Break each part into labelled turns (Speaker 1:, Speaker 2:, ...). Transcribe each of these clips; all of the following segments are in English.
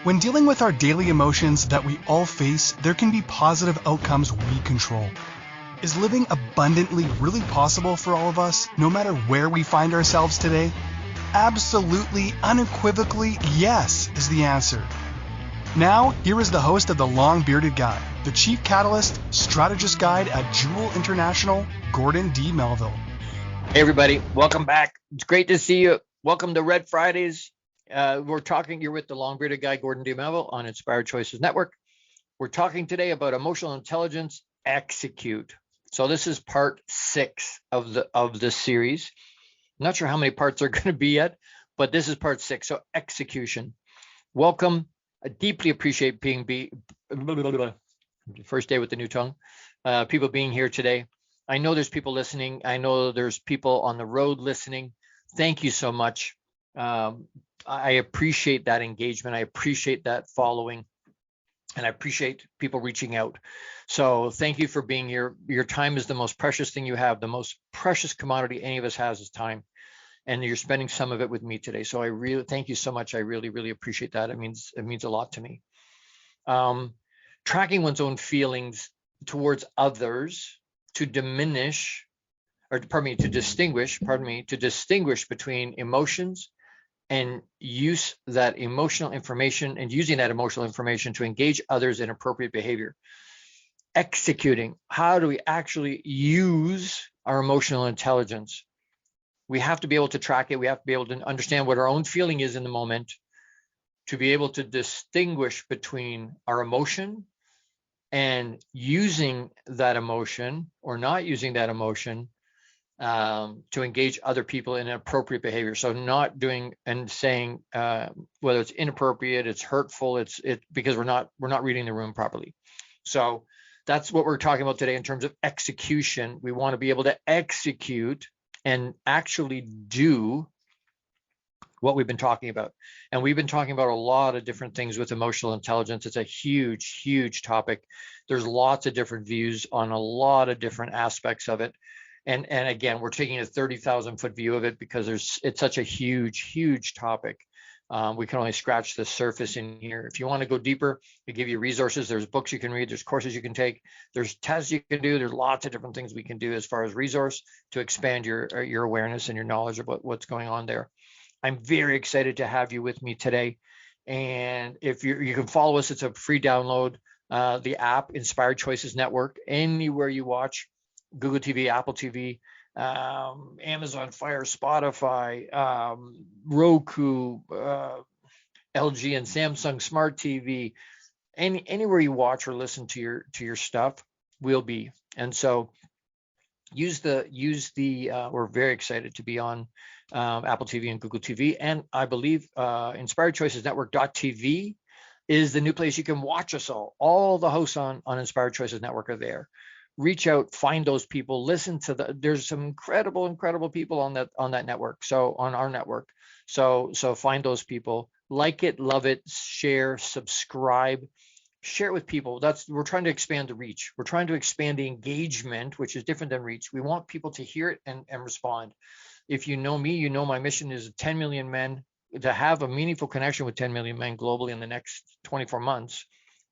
Speaker 1: When dealing with our daily emotions that we all face, there can be positive outcomes we control. Is living abundantly really possible for all of us, no matter where we find ourselves today? Absolutely, unequivocally, yes is the answer. Now, here is the host of The Long Bearded Guy, the Chief Catalyst, Strategist Guide at Jewel International, Gordon D Melville.
Speaker 2: Hey everybody, welcome back. It's great to see you. Welcome to Red Fridays. You're with the Long Bearded Guy, Gordon D Melville on Inspired Choices Network. We're talking today about emotional intelligence, execute. So this is part 6 of the series. I'm not sure how many parts are going to be yet, but this is part 6. So execution. Welcome. I deeply appreciate first day with the new tongue. People being here today. I know there's people listening. I know there's people on the road listening. Thank you so much. I appreciate that engagement. I appreciate that following, and I appreciate people reaching out. So thank you for being here. Your time is the most precious thing you have. The most precious commodity any of us has is time, and you're spending some of it with me today. So I really thank you so much. I really, really appreciate that. It means a lot to me. Tracking one's own feelings towards others to distinguish between emotions and use that emotional information and using that emotional information to engage others in appropriate behavior. Executing, how do we actually use our emotional intelligence? We have to be able to track it. We have to be able to understand what our own feeling is in the moment to be able to distinguish between our emotion and using that emotion or not using that emotion to engage other people in appropriate behavior. So not doing and saying whether it's inappropriate, it's hurtful, it's because we're not reading the room properly. So that's what we're talking about today in terms of execution. We want to be able to execute and actually do what we've been talking about. And we've been talking about a lot of different things with emotional intelligence. It's a huge, huge topic. There's lots of different views on a lot of different aspects of it. And again, we're taking a 30,000 foot view of it because it's such a huge, huge topic. We can only scratch the surface in here. If you want to go deeper, we give you resources. There's books you can read. There's courses you can take. There's tests you can do. There's lots of different things we can do as far as resource to expand your awareness and your knowledge about what's going on there. I'm very excited to have you with me today. And if you can follow us, it's a free download, the app, Inspired Choices Network, anywhere you watch, Google TV, Apple TV, Amazon Fire, Spotify, Roku, LG and Samsung Smart TV, anywhere you watch or listen to your stuff, will be. And so use the we're very excited to be on Apple TV and Google TV, and I believe Inspired Choices Network.tv is the new place you can watch us all. All the hosts on Inspired Choices Network are there. Reach out, find those people, listen to there's some incredible people on that network. So on our network. So find those people, like it, love it, share, subscribe, share it with people. We're trying to expand the reach. We're trying to expand the engagement, which is different than reach. We want people to hear it and respond. If you know me, you know my mission is 10 million men, to have a meaningful connection with 10 million men globally in the next 24 months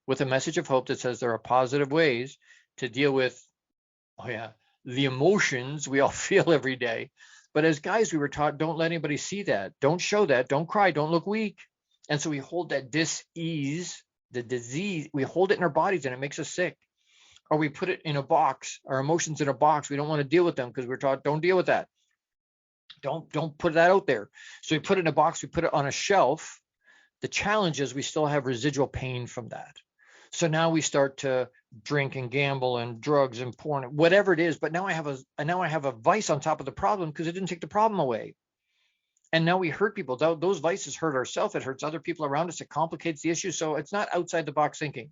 Speaker 2: with a message of hope that says there are positive ways to deal with the emotions we all feel every day. But as guys, we were taught, don't let anybody see that, don't show that, don't cry, don't look weak. And so we hold that dis-ease, the disease, we hold it in our bodies and it makes us sick. Or we put it in a box, our emotions in a box. We don't want to deal with them because we're taught, don't deal with that. Don't put that out there. So we put it in a box, we put it on a shelf. The challenge is we still have residual pain from that. So now we start to drink and gamble and drugs and porn, whatever it is. But now I have a vice on top of the problem because it didn't take the problem away. And now we hurt people. Those vices hurt ourselves. It hurts other people around us. It complicates the issue. So it's not outside the box thinking.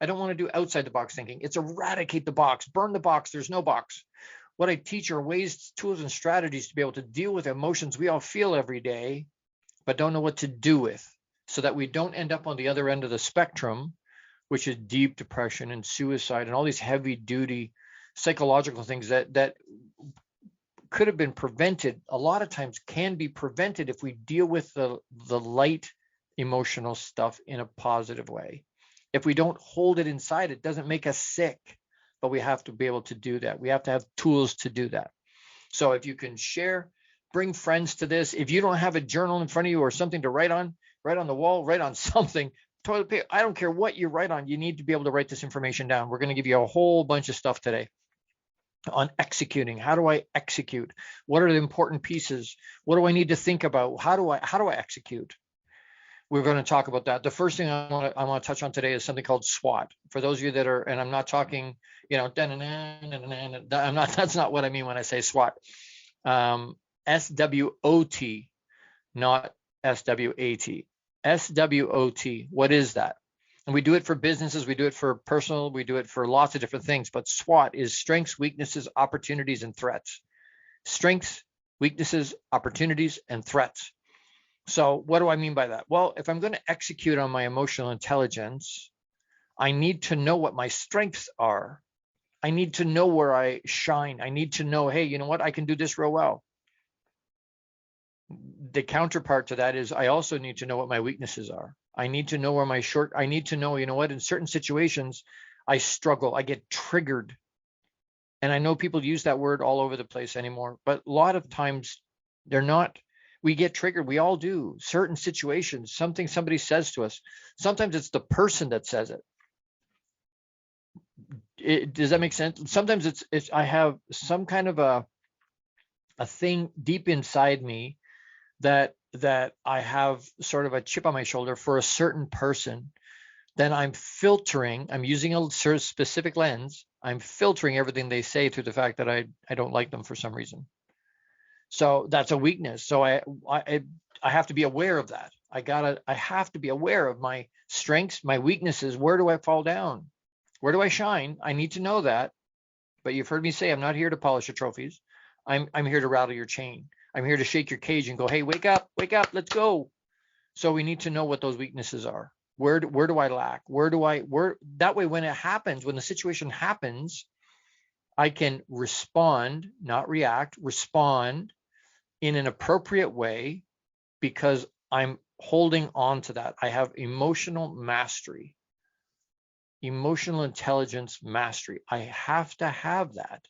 Speaker 2: I don't want to do outside the box thinking. It's eradicate the box, burn the box. There's no box. What I teach are ways, tools, and strategies to be able to deal with emotions we all feel every day, but don't know what to do with, so that we don't end up on the other end of the spectrum, which is deep depression and suicide and all these heavy duty psychological things that could have been prevented. A lot of times can be prevented if we deal with the light emotional stuff in a positive way. If we don't hold it inside, it doesn't make us sick, but we have to be able to do that. We have to have tools to do that. So if you can share, bring friends to this. If you don't have a journal in front of you or something to write on the wall, write on something, toilet paper, I don't care what you write on, you need to be able to write this information down. We're going to give you a whole bunch of stuff today on executing. How do I execute? What are the important pieces? What do I need to think about? How do I execute? We're going to talk about that. The first thing I want to touch on today is something called SWOT. For those of you that are, and I'm not talking, I'm not. That's not what I mean when I say SWOT. SWOT, not SWAT. SWOT. What is that? And we do it for businesses, we do it for personal, we do it for lots of different things. But SWOT is strengths, weaknesses, opportunities, and threats. Strengths, weaknesses, opportunities, and threats. So what do I mean by that? Well, if I'm going to execute on my emotional intelligence, I need to know what my strengths are. I need to know where I shine. I need to know, hey, you know what? I can do this real well. The counterpart to that is I also need to know what my weaknesses are. I need to know where I need to know, you know what? In certain situations, I struggle. I get triggered. And I know people use that word all over the place anymore, but a lot of times they're not. We get triggered. We all do. Certain situations, something somebody says to us. Sometimes it's the person that says it. Does that make sense? Sometimes it's I have some kind of a thing deep inside me that I have sort of a chip on my shoulder for a certain person. Then I'm filtering. I'm using a sort of specific lens. I'm filtering everything they say through the fact that I don't like them for some reason. So that's a weakness. So I have to be aware of that. I have to be aware of my strengths, my weaknesses. Where do I fall down? Where do I shine? I need to know that. But you've heard me say, I'm not here to polish your trophies. I'm here to rattle your chain. I'm here to shake your cage and go, hey, wake up, let's go. So we need to know what those weaknesses are. Where do I lack? That way, when it happens, when the situation happens, I can respond, not react, respond in an appropriate way because I'm holding on to that. I have emotional mastery, emotional intelligence mastery. I have to have that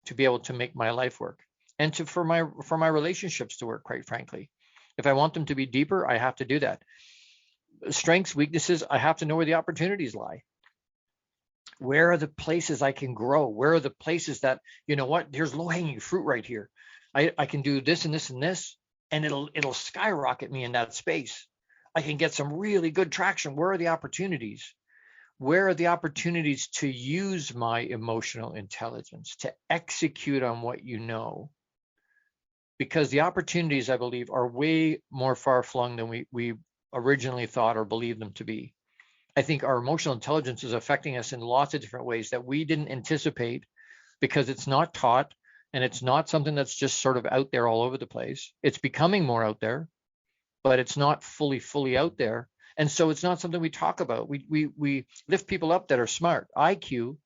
Speaker 2: to be able to make my life work and for my relationships to work, quite frankly. If I want them to be deeper, I have to do that. Strengths, weaknesses, I have to know where the opportunities lie. Where are the places I can grow? Where are the places that, you know what, there's low-hanging fruit right here. I can do this and this and this, and it'll skyrocket me in that space. I can get some really good traction. Where are the opportunities? Where are the opportunities to use my emotional intelligence, to execute on what you know? Because the opportunities, I believe, are way more far-flung than we originally thought or believed them to be. I think our emotional intelligence is affecting us in lots of different ways that we didn't anticipate because it's not taught and it's not something that's just sort of out there all over the place. It's becoming more out there, but it's not fully out there. And so it's not something we talk about. We lift people up that are smart. IQ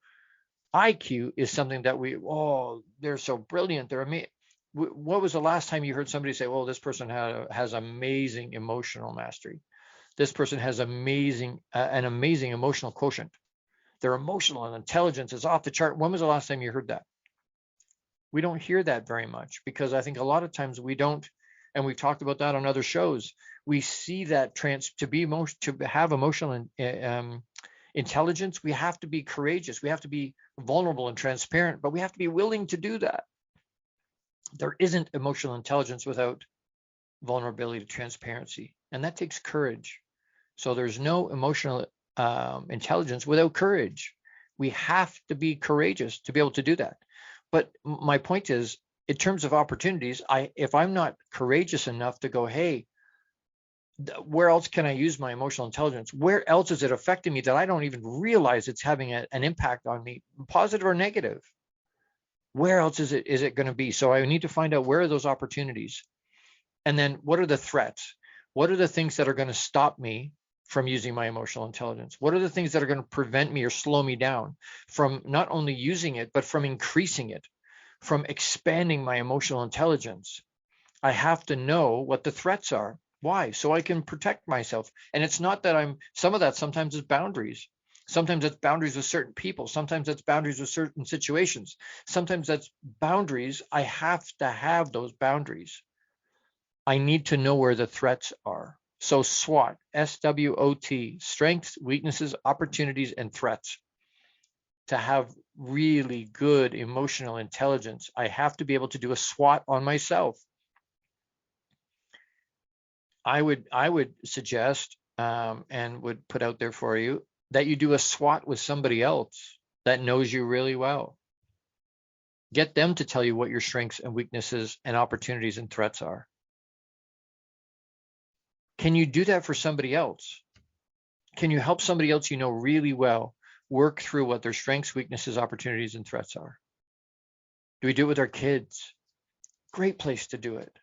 Speaker 2: is something that they're so brilliant. They're amazing. What was the last time you heard somebody say, well, this person has amazing emotional mastery? This person has an amazing emotional quotient. Their emotional and intelligence is off the chart. When was the last time you heard that? We don't hear that very much because I think a lot of times we don't, and we've talked about that on other shows. We see that to have emotional intelligence, we have to be courageous. We have to be vulnerable and transparent, but we have to be willing to do that. There isn't emotional intelligence without vulnerability, transparency, and that takes courage. So there's no emotional intelligence without courage. We have to be courageous to be able to do that. But my point is, in terms of opportunities, if I'm not courageous enough to go, hey, where else can I use my emotional intelligence? Where else is it affecting me that I don't even realize it's having an impact on me, positive or negative? Where else is it going to be? So I need to find out where are those opportunities. And then what are the threats? What are the things that are going to stop me from using my emotional intelligence? What are the things that are going to prevent me or slow me down from not only using it, but from increasing it, from expanding my emotional intelligence? I have to know what the threats are. Why? So I can protect myself. And it's not that some of that sometimes is boundaries. Sometimes it's boundaries with certain people. Sometimes that's boundaries with certain situations. Sometimes that's boundaries. I have to have those boundaries. I need to know where the threats are. So SWOT, SWOT, strengths, weaknesses, opportunities, and threats. To have really good emotional intelligence, I have to be able to do a SWOT on myself. I would suggest and would put out there for you that you do a SWOT with somebody else that knows you really well. Get them to tell you what your strengths and weaknesses and opportunities and threats are. Can you do that for somebody else? Can you help somebody else you know really well work through what their strengths, weaknesses, opportunities, and threats are? Do we do it with our kids? Great place to do it.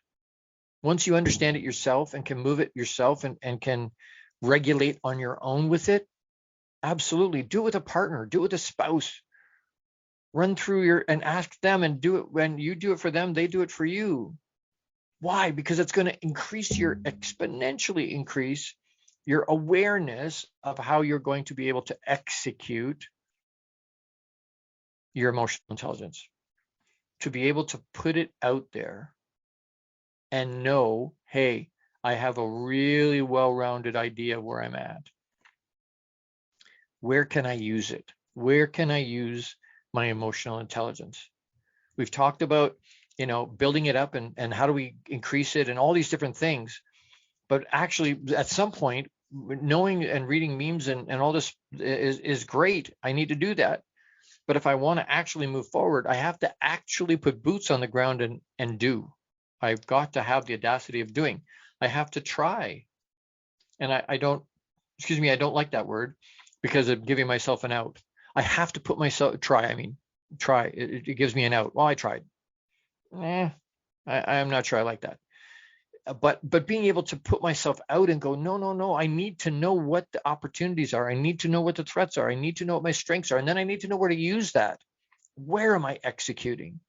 Speaker 2: Once you understand it yourself and can move it yourself and can regulate on your own with it, absolutely. Do it with a partner, do it with a spouse. Run through and ask them, and do it. When you do it for them, they do it for you. Why? Because it's going to exponentially increase your awareness of how you're going to be able to execute your emotional intelligence, to be able to put it out there and know, hey, I have a really well-rounded idea where I'm at. Where can I use it? Where can I use my emotional intelligence? We've talked about, building it up and how do we increase it and all these different things. But actually, at some point, knowing and reading memes and all this is great. I need to do that. But if I want to actually move forward, I have to actually put boots on the ground and do. I've got to have the audacity of doing. I have to try. And I don't like that word because of giving myself an out. I have to put myself, try. It gives me an out. Well, I tried. I'm not sure I like that. But being able to put myself out and go, no, I need to know what the opportunities are. I need to know what the threats are. I need to know what my strengths are. And then I need to know where to use that. Where am I executing?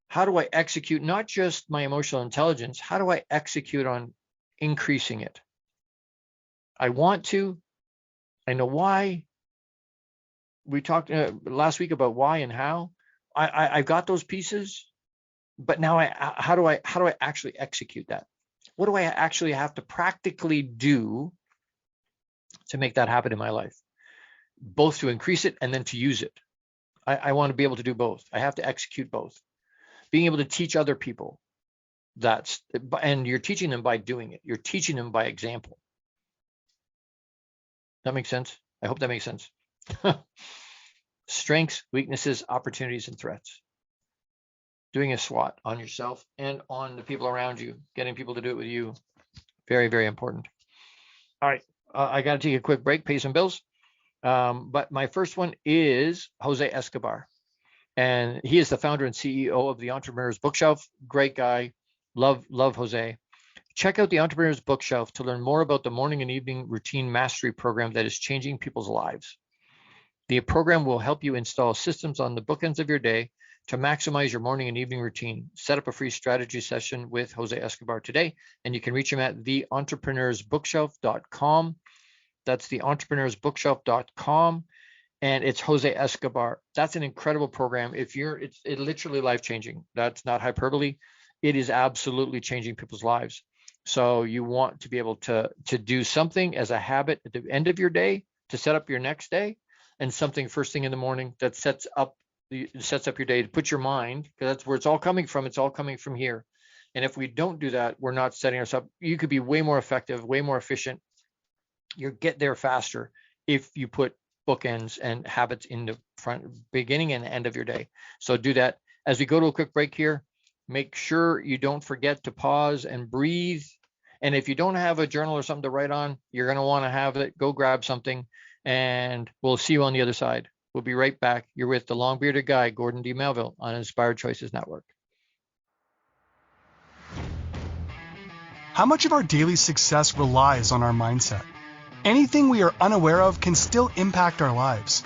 Speaker 2: How do I execute not just my emotional intelligence? How do I execute on increasing it? I want to. I know why. We talked last week about why and how. I've got those pieces, but now how do I actually execute that? What do I actually have to practically do to make that happen in my life? Both to increase it and then to use it. I want to be able to do both. I have to execute both. Being able to teach other people, and you're teaching them by doing it. You're teaching them by example. That makes sense? I hope that makes sense. Strengths, weaknesses, opportunities, and threats. Doing a SWOT on yourself and on the people around you, getting people to do it with you. Very, very important. All right, I got to take a quick break, pay some bills. But my first one is Jose Escobar. And he is the founder and CEO of the Entrepreneur's Bookshelf. Great guy. Love Jose. Check out the Entrepreneur's Bookshelf to learn more about the morning and evening routine mastery program that is changing people's lives. The program will help you install systems on the bookends of your day to maximize your morning and evening routine. Set up a free strategy session with Jose Escobar today, and you can reach him at theentrepreneursbookshelf.com. That's theentrepreneursbookshelf.com, and it's Jose Escobar. That's an incredible program. It's literally life-changing. That's not hyperbole. It is absolutely changing people's lives. So you want to be able to do something as a habit at the end of your day to set up your next day, and something first thing in the morning that sets up your day to put your mind, because that's where it's all coming from. It's all coming from here. And if we don't do that, we're not setting ourselves up. You could be way more effective, way more efficient. You'll get there faster if you put bookends and habits in the beginning and end of your day. So do that. As we go to a quick break here, make sure you don't forget to pause and breathe. And if you don't have a journal or something to write on, you're going to want to have it. Go grab something, and we'll see you on the other side. We'll be right back. You're with the long-bearded guy, Gordon D Melville, on Inspired Choices Network.
Speaker 1: How much of our daily success relies on our mindset? Anything we are unaware of can still impact our lives.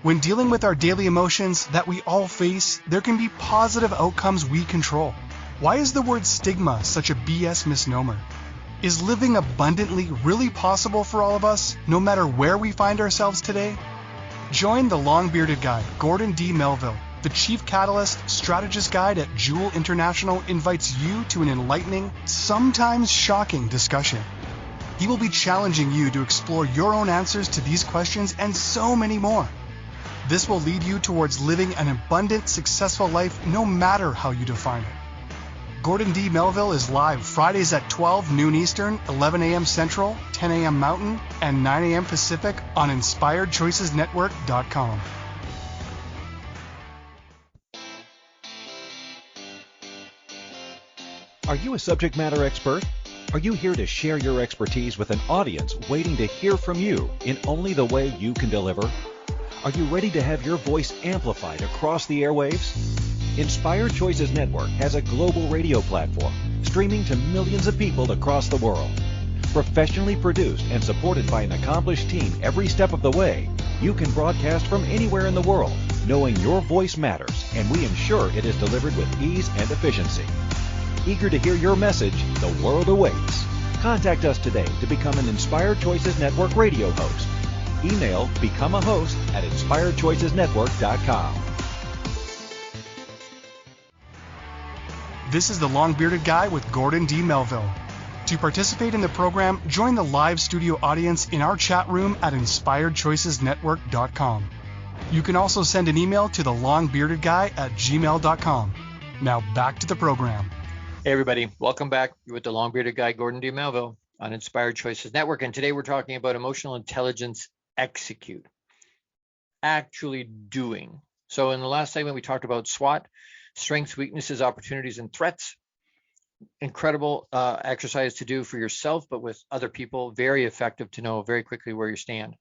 Speaker 1: When dealing with our daily emotions that we all face, there can be positive outcomes we control. Why is the word stigma such a BS misnomer? Is living abundantly really possible for all of us, no matter where we find ourselves today? Join the long-bearded guy, Gordon D Melville. The Chief Catalyst Strategist Guide at Jewel International invites you to an enlightening, sometimes shocking discussion. He will be challenging you to explore your own answers to these questions and so many more. This will lead you towards living an abundant, successful life no matter how you define it. Gordon D Melville is live Fridays at 12 noon Eastern, 11 a.m. Central, 10 a.m. Mountain, and 9 a.m. Pacific on InspiredChoicesNetwork.com.
Speaker 3: Are you a subject matter expert? Are you here to share your expertise with an audience waiting to hear from you in only the way you can deliver? Are you ready to have your voice amplified across the airwaves? Inspired Choices Network has a global radio platform streaming to millions of people across the world. Professionally produced and supported by an accomplished team every step of the way, you can broadcast from anywhere in the world, knowing your voice matters, and we ensure it is delivered with ease and efficiency. Eager to hear your message, the world awaits. Contact us today to become an Inspired Choices Network radio host. Email becomeahost@inspiredchoicesnetwork.com.
Speaker 1: This is the long-bearded guy with Gordon D Melville. To participate in the program, join the live studio audience in our chat room at InspiredChoicesNetwork.com. You can also send an email to the longbeardedguy@gmail.com. Now back to the program.
Speaker 2: Hey everybody, welcome back. You're with the long-bearded guy, Gordon D Melville, on Inspired Choices Network. And today we're talking about emotional intelligence execute, actually doing. So in the last segment, we talked about SWOT, strengths, weaknesses, opportunities, and threats. Incredible exercise to do for yourself, but with other people, very effective to know very quickly where you stand.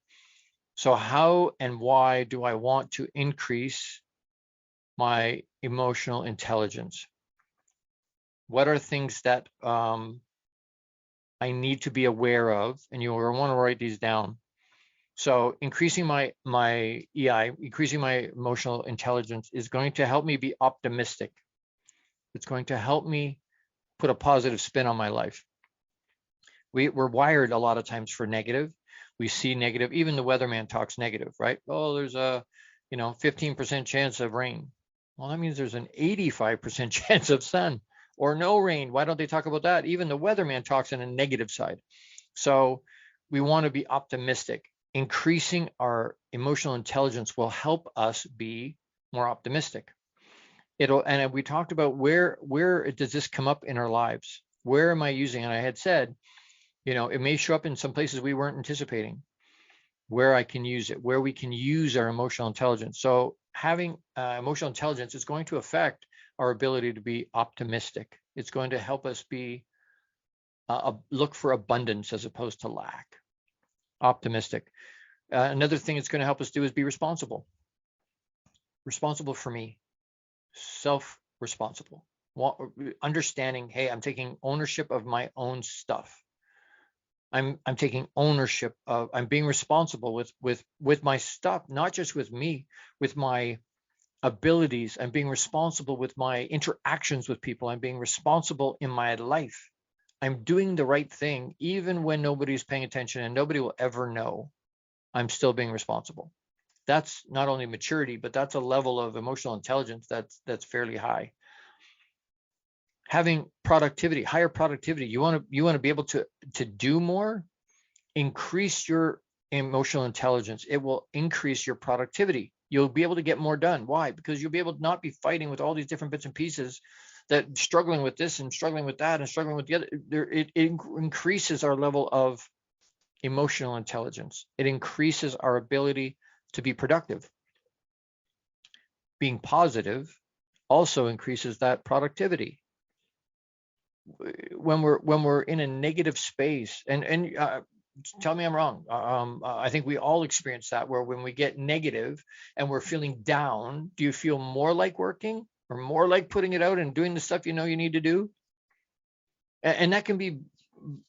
Speaker 2: So how and why do I want to increase my emotional intelligence? What are things that I need to be aware of? And you'll want to write these down. So increasing my EI, increasing my emotional intelligence is going to help me be optimistic. It's going to help me put a positive spin on my life. We're wired a lot of times for negative. We see negative, even the weatherman talks negative, right? Oh, there's a 15% chance of rain. Well, that means there's an 85% chance of sun or no rain. Why don't they talk about that? Even the weatherman talks in a negative side. So we want to be optimistic. Increasing our emotional intelligence will help us be more optimistic. And we talked about where does this come up in our lives? Where am I using? And I had said, it may show up in some places we weren't anticipating, where I can use it, where we can use our emotional intelligence. So having emotional intelligence is going to affect our ability to be optimistic. It's going to help us be look for abundance as opposed to lack. Optimistic. Another thing it's going to help us do is be responsible. Responsible for me. Self-responsible. Understanding, hey, I'm taking ownership of my own stuff. I'm taking ownership of, I'm being responsible with my stuff, not just with me, with my abilities. I'm being responsible with my interactions with people. I'm being responsible in my life. I'm doing the right thing, even when nobody's paying attention and nobody will ever know. I'm still being responsible. That's not only maturity, but that's a level of emotional intelligence that's fairly high. Having productivity, higher productivity. You want to be able to do more. Increase your emotional intelligence. It will increase your productivity. You'll be able to get more done. Why? Because you'll be able to not be fighting with all these different bits and pieces, that struggling with this and struggling with that and struggling with the other. It increases our level of emotional intelligence. It increases our ability to be productive. Being positive also increases that productivity. When we're in a negative space, and tell me I'm wrong. I think we all experience that, where when we get negative and we're feeling down, do you feel more like working or more like putting it out and doing the stuff you need to do? And that can be,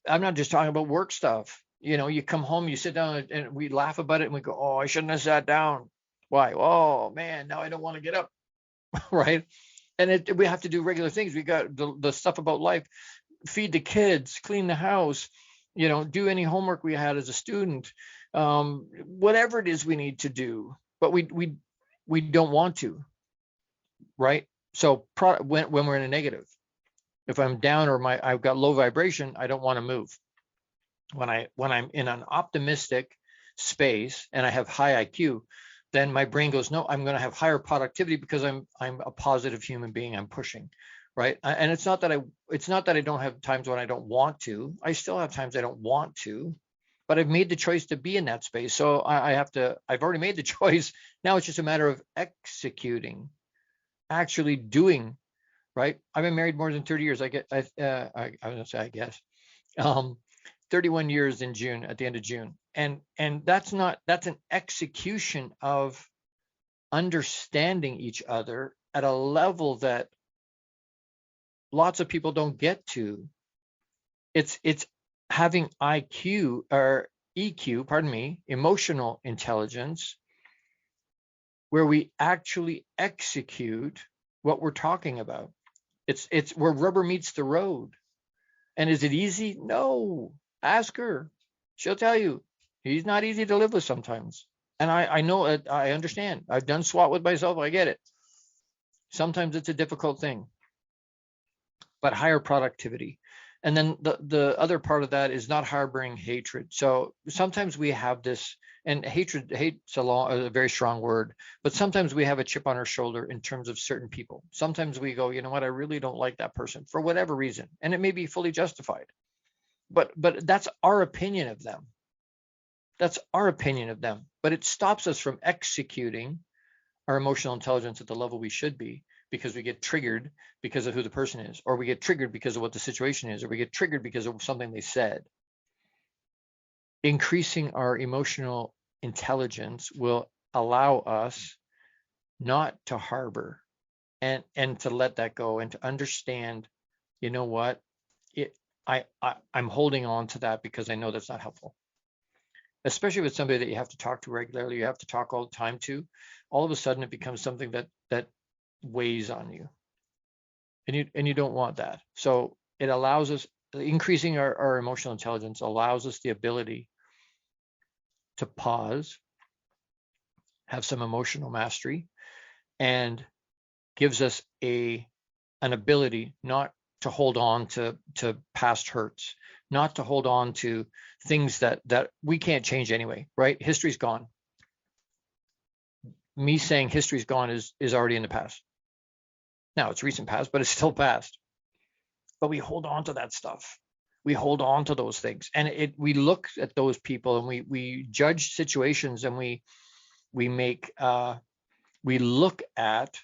Speaker 2: I'm not just talking about work stuff. You come home, you sit down, and we laugh about it and we go, oh, I shouldn't have sat down. Why? Oh man, now I don't want to get up. Right? And we have to do regular things. We got the stuff about life. feed the kids, clean the house, do any homework we had as a student, whatever it is we need to do, but we don't want to, right? So when we're in a negative, if I'm down or I've got low vibration, I don't want to move. When I'm in an optimistic space and I have high IQ, then my brain goes, no, I'm going to have higher productivity because I'm a positive human being. I'm pushing, right? And it's not that I don't have times when I don't want to. I still have times I don't want to, but I've made the choice to be in that space. So I've already made the choice. Now it's just a matter of executing, actually doing, right? I've been married more than 30 years. I was gonna say, I guess, 31 years in June, at the end of June. And that's an execution of understanding each other at a level that lots of people don't get to. It's having IQ or EQ, pardon me, emotional intelligence, where we actually execute what we're talking about. It's where rubber meets the road. And is it easy? No. Ask her. She'll tell you. He's not easy to live with sometimes. And I know it. I understand. I've done SWAT with myself. I get it. Sometimes it's a difficult thing. But higher productivity. And then the other part of that is not harboring hatred. So sometimes we have this, and hate's a very strong word, but sometimes we have a chip on our shoulder in terms of certain people. Sometimes we go, you know what, I really don't like that person for whatever reason, and it may be fully justified. But that's our opinion of them. That's our opinion of them. But it stops us from executing our emotional intelligence at the level we should be, because we get triggered because of who the person is, or we get triggered because of what the situation is, or we get triggered because of something they said. Increasing our emotional intelligence will allow us not to harbor and to let that go, and to understand, you know what, I'm holding on to that because I know that's not helpful. Especially with somebody that you have to talk to regularly, you have to talk all the time to, all of a sudden it becomes something that weighs on you, and you don't want that. So it allows us, increasing our emotional intelligence allows us the ability to pause, have some emotional mastery, and gives us an ability not to hold on to past hurts, not to hold on to things that we can't change anyway, right? History's gone. Me saying history's gone is already in the past. Now it's recent past, but it's still past. But we hold on to that stuff. We hold on to those things, and we look at those people, and we judge situations, and we look at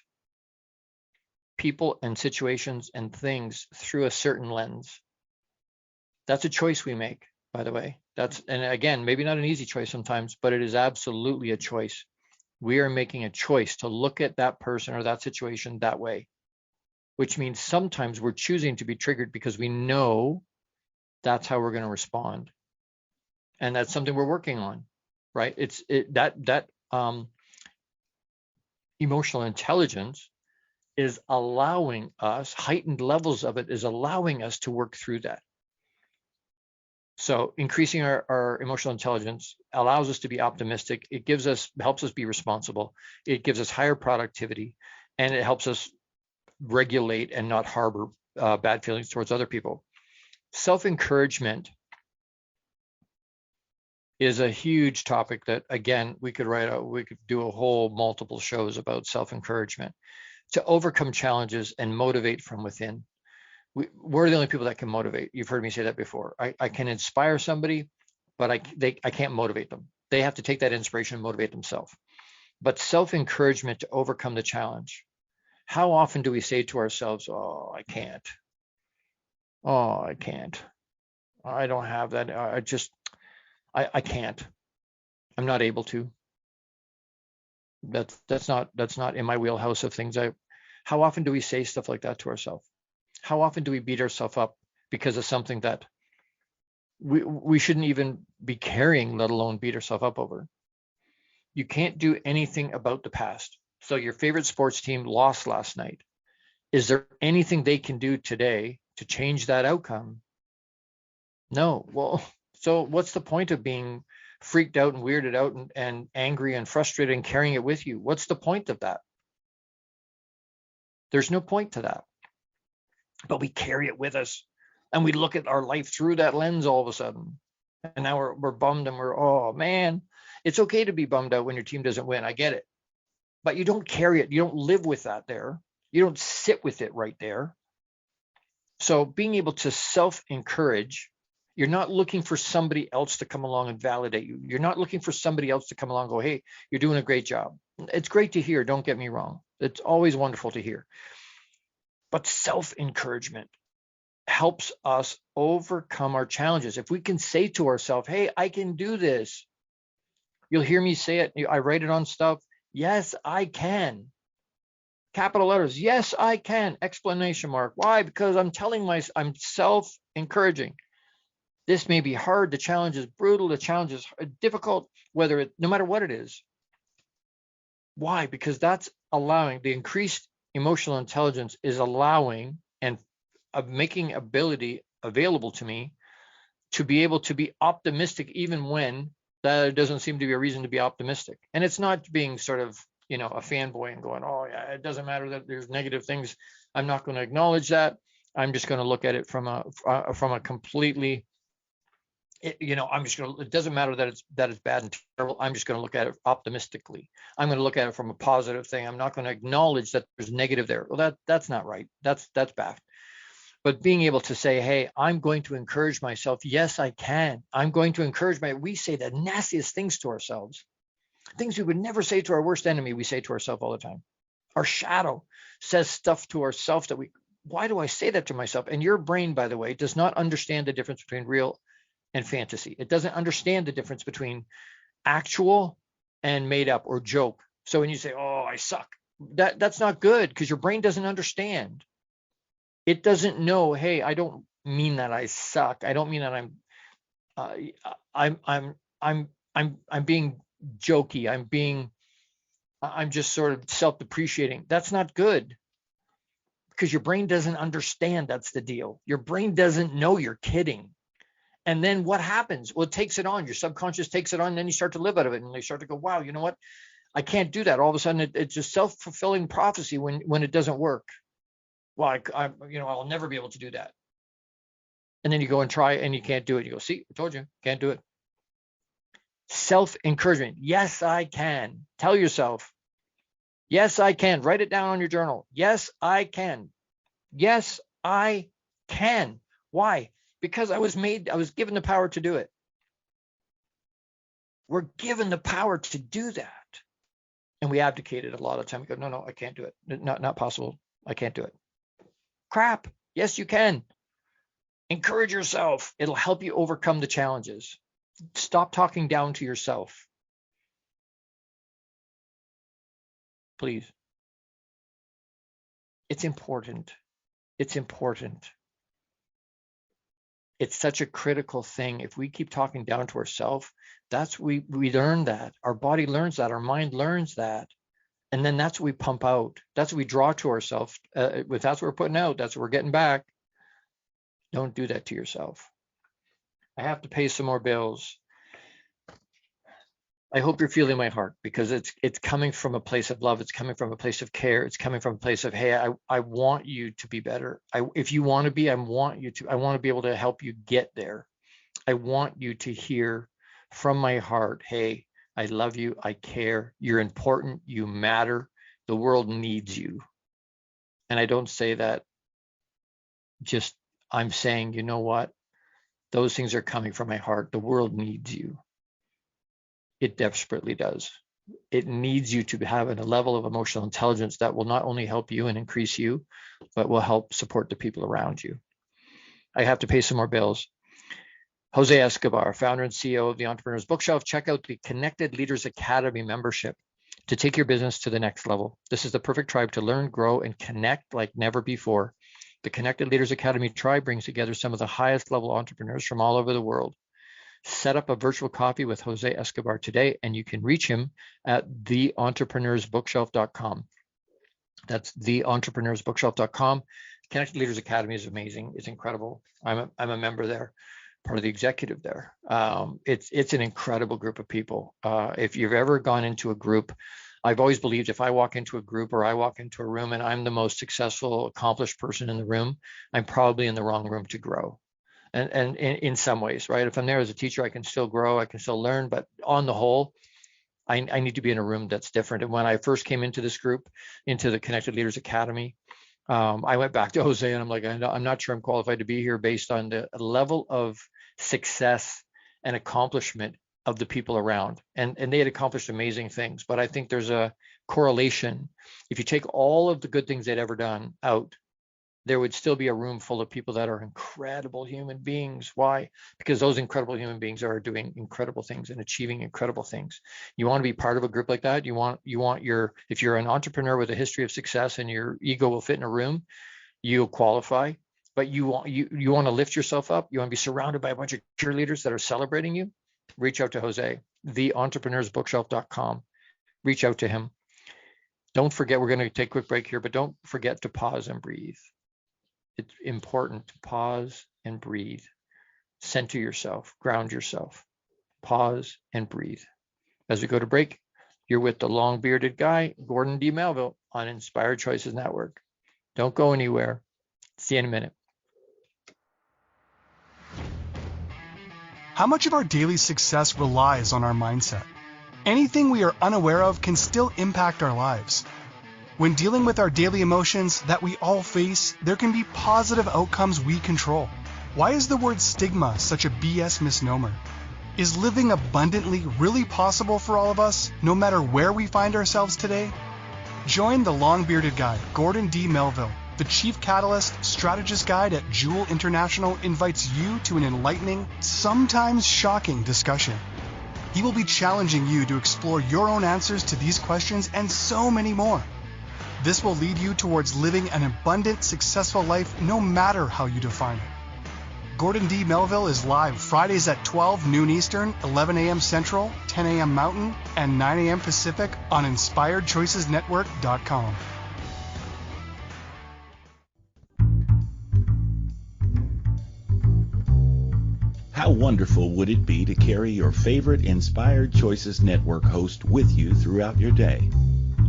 Speaker 2: people and situations and things through a certain lens. That's a choice we make, by the way. And again, maybe not an easy choice sometimes, but it is absolutely a choice. We are making a choice to look at that person or that situation that way, which means sometimes we're choosing to be triggered because we know that's how we're going to respond. And that's something we're working on, right? That emotional intelligence is allowing us, heightened levels of it is allowing us to work through that. So increasing our emotional intelligence allows us to be optimistic. It helps us be responsible. It gives us higher productivity, and it helps us regulate and not harbor bad feelings towards other people. Self-encouragement is a huge topic that, again, we could do a whole multiple shows about self-encouragement. To overcome challenges and motivate from within. We're the only people that can motivate. You've heard me say that before. I can inspire somebody, but I can't motivate them. They have to take that inspiration and motivate themselves. But self-encouragement to overcome the challenge. How often do we say to ourselves, oh, I can't. Oh, I can't. I don't have that. I can't. I'm not able to. That's not in my wheelhouse of things. How often do we say stuff like that to ourselves? How often do we beat ourselves up because of something that we shouldn't even be carrying, let alone beat ourselves up over? You can't do anything about the past. So your favorite sports team lost last night. Is there anything they can do today to change that outcome? No. Well, so what's the point of being freaked out and weirded out and angry and frustrated and carrying it with you? What's the point of that? There's no point to that. But we carry it with us, and we look at our life through that lens all of a sudden. And now we're bummed, and we're, oh man, it's okay to be bummed out when your team doesn't win. I get it. But you don't carry it. You don't live with that there. You don't sit with it right there. So being able to self-encourage, you're not looking for somebody else to come along and validate you. You're not looking for somebody else to come along and go, hey, you're doing a great job. It's great to hear. Don't get me wrong. It's always wonderful to hear. But self-encouragement helps us overcome our challenges. If we can say to ourselves, hey, I can do this. You'll hear me say it. I write it on stuff. Yes, I can. Capital letters. Yes, I can. Exclamation mark. Why? Because I'm I'm self-encouraging. This may be hard. The challenge is brutal. The challenge is difficult, no matter what it is. Why? Because that's allowing, the increased emotional intelligence is allowing and making ability available to me to be able to be optimistic even when there doesn't seem to be a reason to be optimistic. And it's not being sort of, a fanboy and going, oh yeah, it doesn't matter that there's negative things. I'm not going to acknowledge that. I'm just going to look at it from a completely, it doesn't matter that it's bad and terrible. I'm just going to look at it optimistically. I'm going to look at it from a positive thing. I'm not going to acknowledge that there's negative there. Well, that's not right. That's bad. But being able to say, hey, I'm going to encourage myself. Yes, I can. I'm going to encourage we say the nastiest things to ourselves. Things we would never say to our worst enemy, we say to ourselves all the time. Our shadow says stuff to ourselves that why do I say that to myself? And your brain, by the way, does not understand the difference between real and fantasy. It doesn't understand the difference between actual and made up or joke. So when you say, oh, I suck, that's not good, because your brain doesn't understand. It doesn't know, hey, I don't mean that I suck. I don't mean that I'm being jokey. I'm just sort of self-depreciating. That's not good, because your brain doesn't understand. That's the deal. Your brain doesn't know you're kidding. And then what happens? Well, it takes it on. Your subconscious takes it on, and then you start to live out of it, and they start to go, wow, you know what? I can't do that. All of a sudden, it's just self-fulfilling prophecy when it doesn't work. Well, I'll never be able to do that. And then you go and try, and you can't do it. You go, see, I told you, can't do it. Self-encouragement. Yes, I can. Tell yourself, yes, I can. Write it down on your journal. Yes, I can. Yes, I can. Why? Because I was given the power to do it. We're given the power to do that. And we abdicate it a lot of the time. We go, no, I can't do it. Not possible. I can't do it. Crap. Yes, you can. Encourage yourself. It'll help you overcome the challenges. Stop talking down to yourself. Please. It's important. It's important. It's such a critical thing. If we keep talking down to ourselves, we learn that. Our body learns that. Our mind learns that. And then that's what we pump out. That's what we draw to ourselves. That's what we're putting out. That's what we're getting back. Don't do that to yourself. I have to pay some more bills. I hope you're feeling my heart, because it's coming from a place of love. It's coming from a place of care. It's coming from a place of, hey, I want you to be better. If you want to be, I want to be able to help you get there. I want you to hear from my heart, hey, I love you. I care. You're important. You matter. The world needs you. And I don't say that I'm saying, you know what? Those things are coming from my heart. The world needs you. It desperately does. It needs you to have a level of emotional intelligence that will not only help you and increase you, but will help support the people around you. I have to pay some more bills. Jose Escobar, founder and CEO of the Entrepreneur's Bookshelf. Check out the Connected Leaders Academy membership to take your business to the next level. This is the perfect tribe to learn, grow, and connect like never before. The Connected Leaders Academy tribe brings together some of the highest level entrepreneurs from all over the world. Set up a virtual coffee with Jose Escobar today, and you can reach him at theentrepreneur'sbookshelf.com. That's theentrepreneur'sbookshelf.com. Connected Leaders Academy is amazing. It's incredible. I'm a member there, part of the executive there. It's an incredible group of people. If you've ever gone into a group, I've always believed if I walk into a group or I walk into a room and I'm the most successful, accomplished person in the room, I'm probably in the wrong room to grow. And in some ways, right? If I'm there as a teacher, I can still grow, I can still learn, but on the whole, I need to be in a room that's different. And when I first came into this group, into the Connected Leaders Academy, I went back to Jose and I'm like, I'm not sure I'm qualified to be here based on the level of success and accomplishment of the people around. And they had accomplished amazing things. But I think there's a correlation. If you take all of the good things they'd ever done out, there would still be a room full of people that are incredible human beings. Why? Because those incredible human beings are doing incredible things and achieving incredible things. You want to be part of a group like that. You want if you're an entrepreneur with a history of success and your ego will fit in a room, you'll qualify. But you want to lift yourself up. You want to be surrounded by a bunch of cheerleaders that are celebrating you. Reach out to Jose, theentrepreneur'sbookshelf.com. Reach out to him. Don't forget, we're going to take a quick break here, but don't forget to pause and breathe. It's important to pause and breathe. Center yourself, ground yourself, pause and breathe. As we go to break, you're with the long-bearded guy, Gordon D Melville, on Inspired Choices Network. Don't go anywhere. See you in a minute.
Speaker 1: How much of our daily success relies on our mindset? Anything we are unaware of can still impact our lives. When dealing with our daily emotions that we all face, there can be positive outcomes we control. Why is the word stigma such a BS misnomer? Is living abundantly really possible for all of us, no matter where we find ourselves today? Join the long-bearded guy, Gordon D Melville. The Chief Catalyst Strategist Guide at Jewel International invites you to an enlightening, sometimes shocking discussion. He will be challenging you to explore your own answers to these questions and so many more. This will lead you towards living an abundant, successful life no matter how you define it. Gordon D Melville is live Fridays at 12 noon Eastern, 11 a.m. Central, 10 a.m. Mountain, and 9 a.m. Pacific on InspiredChoicesNetwork.com.
Speaker 4: How wonderful would it be to carry your favorite Inspired Choices Network host with you throughout your day?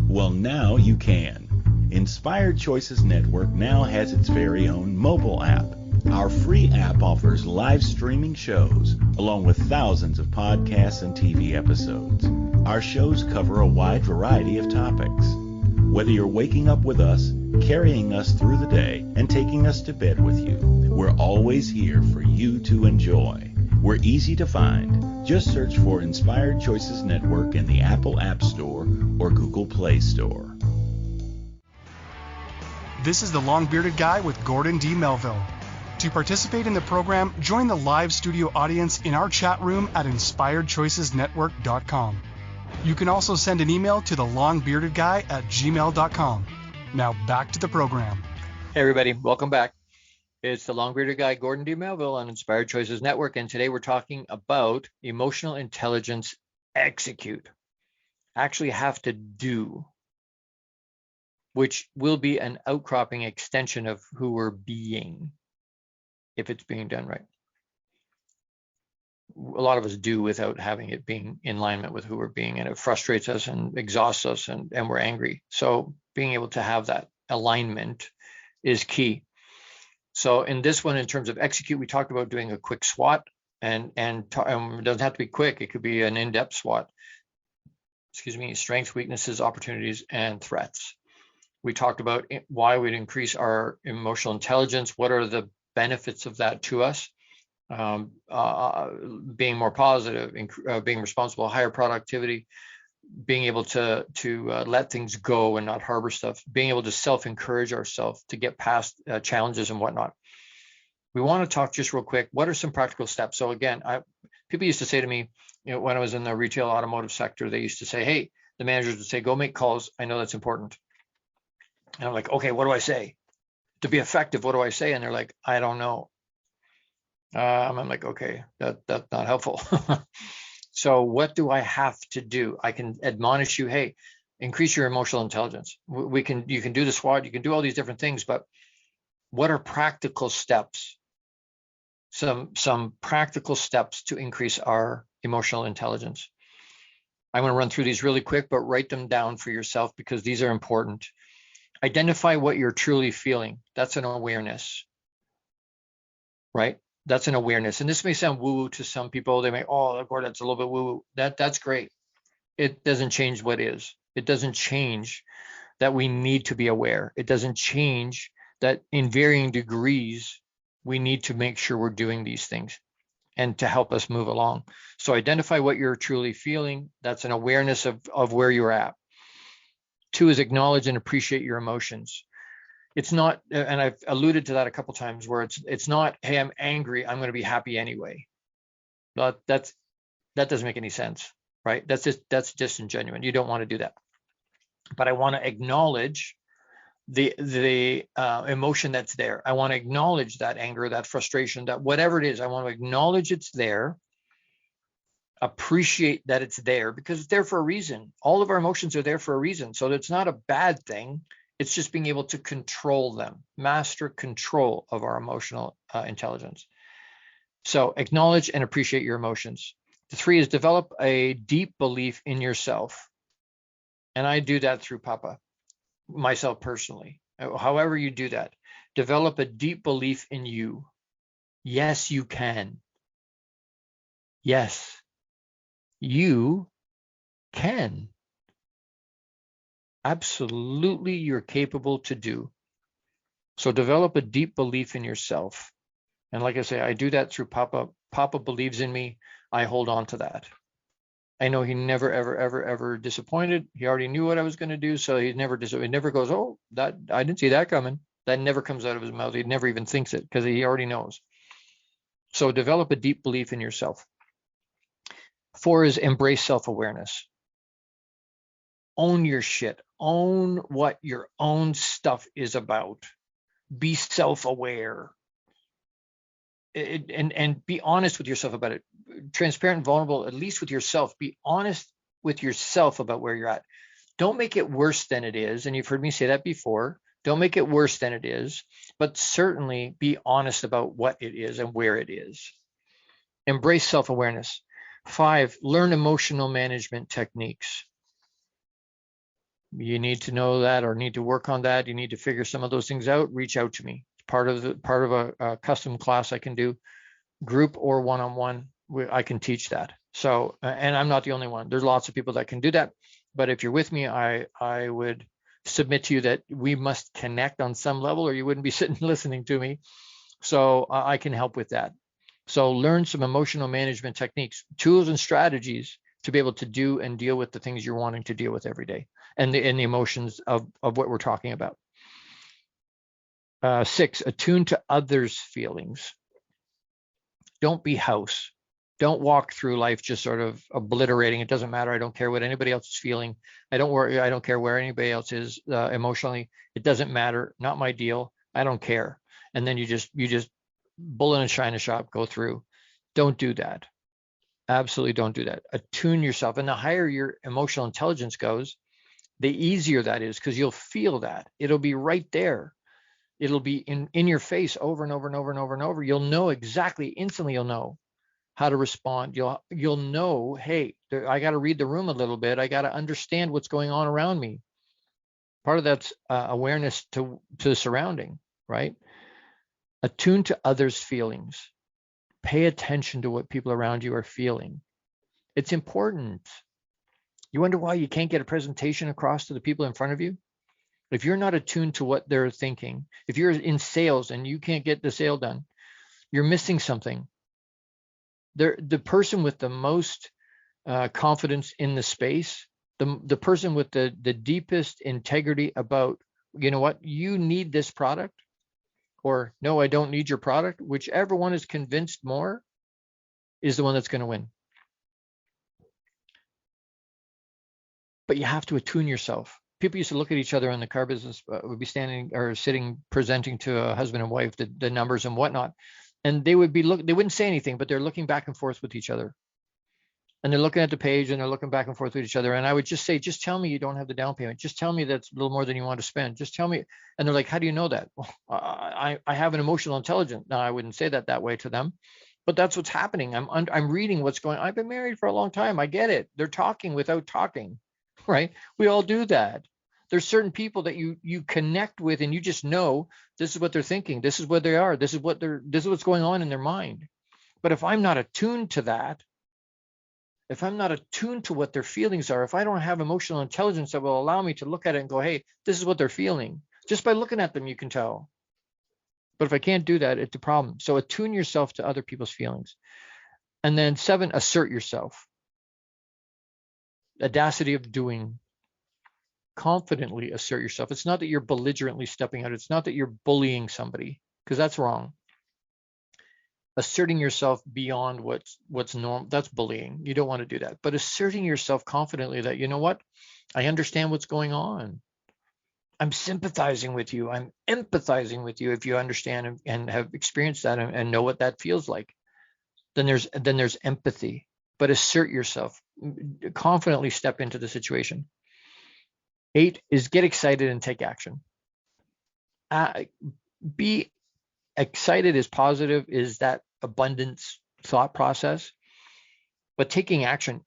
Speaker 4: Well, now you can. Inspired Choices Network now has its very own mobile app. Our free app offers live streaming shows, along with thousands of podcasts and TV episodes. Our shows cover a wide variety of topics. Whether you're waking up with us, carrying us through the day, and taking us to bed with you, we're always here for you to enjoy. We're easy to find. Just search for Inspired Choices Network in the Apple App Store or Google Play Store.
Speaker 1: This is the long-bearded guy with Gordon D Melville. To participate in the program, join the live studio audience in our chat room at InspiredChoicesNetwork.com. You can also send an email to thelongbeardedguy@gmail.com. Now back to the program.
Speaker 2: Hey everybody, welcome back. It's the long-bearded guy, Gordon D Melville on Inspired Choices Network, and today we're talking about emotional intelligence execute. Actually have to do, which will be an outcropping extension of who we're being if it's being done right. A lot of us do without having it being in alignment with who we're being, and it frustrates us and exhausts us, and we're angry. So being able to have that alignment is key. So in this one, in terms of execute, we talked about doing a quick SWOT, and it doesn't have to be quick. It could be an in-depth SWOT. Strengths, weaknesses, opportunities, and threats. We talked about why we'd increase our emotional intelligence. What are the benefits of that to us? Being more positive, being responsible, higher productivity, being able to let things go and not harbor stuff, being able to self-encourage ourselves to get past challenges and whatnot. We want to talk just real quick. What are some practical steps? So again, people used to say to me, when I was in the retail automotive sector, they used to say, hey, the managers would say, go make calls. I know that's important. And I'm like, okay, what do I say? To be effective, what do I say? And they're like, I don't know. I'm like, okay, that's not helpful. So what do I have to do? I can admonish you, hey, increase your emotional intelligence. You can do the SWOT, you can do all these different things, but What are practical steps? Some practical steps to increase our emotional intelligence. I'm going to run through these really quick, but write them down for yourself because these are important. Identify what you're truly feeling. That's an awareness, right? That's an awareness. And this may sound woo-woo to some people. They may, oh, Gordon, that's a little bit woo-woo. That's great. It doesn't change what is. It doesn't change that we need to be aware. It doesn't change that in varying degrees, we need to make sure we're doing these things and to help us move along. So identify what you're truly feeling. That's an awareness of where you're at. 2 is acknowledge and appreciate your emotions. It's not, and I've alluded to that a couple times, where it's not, hey, I'm angry, I'm going to be happy anyway. But that doesn't make any sense, right? That's disingenuous. You don't want to do that. But I want to acknowledge the emotion that's there. I want to acknowledge that anger, that frustration, that whatever it is. I want to acknowledge it's there, appreciate that it's there, because it's there for a reason. All of our emotions are there for a reason. So it's not a bad thing. It's just being able to control them, master control of our emotional intelligence. So acknowledge and appreciate your emotions. The 3 is develop a deep belief in yourself. And I do that through Papa, myself personally. However you do that, develop a deep belief in you. Yes, you can. Yes, you can. Absolutely, you're capable to do. So develop a deep belief in yourself. And like I say, I do that through Papa. Papa believes in me. I hold on to that. I know he never, ever, ever, ever disappointed. He already knew what I was going to do. So he never goes, oh, that I didn't see that coming. That never comes out of his mouth. He never even thinks it because he already knows. So develop a deep belief in yourself. 4 is embrace self-awareness. Own your shit. Own what your own stuff is about. Be self-aware. And be honest with yourself about it. Transparent, vulnerable, at least with yourself. Be honest with yourself about where you're at. Don't make it worse than it is. And you've heard me say that before. Don't make it worse than it is, but certainly be honest about what it is and where it is. Embrace self-awareness. 5, learn emotional management techniques. You need to know that or need to work on that. You need to figure some of those things out. Reach out to me. It's part of a custom class I can do, group or one-on-one. I can teach that. So, and I'm not the only one. There's lots of people that can do that. But if you're with me, I would submit to you that we must connect on some level, or you wouldn't be sitting listening to me. So I can help with that. So learn some emotional management techniques, tools and strategies to be able to do and deal with the things you're wanting to deal with every day, and the emotions of what we're talking about. 6, attune to others' feelings. Don't be house. Don't walk through life just sort of obliterating. It doesn't matter. I don't care what anybody else is feeling. I don't care where anybody else is emotionally. It doesn't matter. Not my deal. I don't care. And then you just bull in a china shop, go through. Don't do that. Absolutely don't do that. Attune yourself. And the higher your emotional intelligence goes, the easier that is, because you'll feel that. It'll be right there. It'll be in your face over and over and over and over and over. You'll know exactly, instantly you'll know how to respond. You'll know, hey, I got to read the room a little bit. I got to understand what's going on around me. Part of that's awareness to the surrounding, right? Attune to others' feelings. Pay attention to what people around you are feeling. It's important. You wonder why you can't get a presentation across to the people in front of you? If you're not attuned to what they're thinking, if you're in sales and you can't get the sale done, you're missing something. The person with the most confidence in the space, the person with the deepest integrity about, you know what, you need this product, or no, I don't need your product, whichever one is convinced more is the one that's going to win. But you have to attune yourself. People used to look at each other in the car business, would be standing or sitting, presenting to a husband and wife, the numbers and whatnot. And they would they wouldn't say anything, but they're looking back and forth with each other. And they're looking at the page and they're looking back and forth with each other. And I would just say, just tell me you don't have the down payment. Just tell me that's a little more than you want to spend. Just tell me. And they're like, how do you know that? Well, I have an emotional intelligence. Now, I wouldn't say that way to them, but that's what's happening. I'm reading what's going on. I've been married for a long time. I get it. They're talking without talking, right? We all do that. There's certain people that you connect with and you just know this is what they're thinking. This is what they are. This is what's going on in their mind. But if I'm not attuned to that, if I'm not attuned to what their feelings are, if I don't have emotional intelligence that will allow me to look at it and go, hey, this is what they're feeling. Just by looking at them, you can tell. But if I can't do that, it's a problem. So attune yourself to other people's feelings. And then 7, assert yourself. Audacity of doing. Confidently assert yourself. It's not that you're belligerently stepping out. It's not that you're bullying somebody, because that's wrong. Asserting yourself beyond what's normal, that's bullying. You don't want to do that. But asserting yourself confidently that, you know what, I understand what's going on. I'm sympathizing with you. I'm empathizing with you. If you understand and have experienced that and know what that feels like, then there's empathy. But assert yourself. Confidently step into the situation. 8 is get excited and take action. Be excited is positive, is that abundance thought process, but taking action,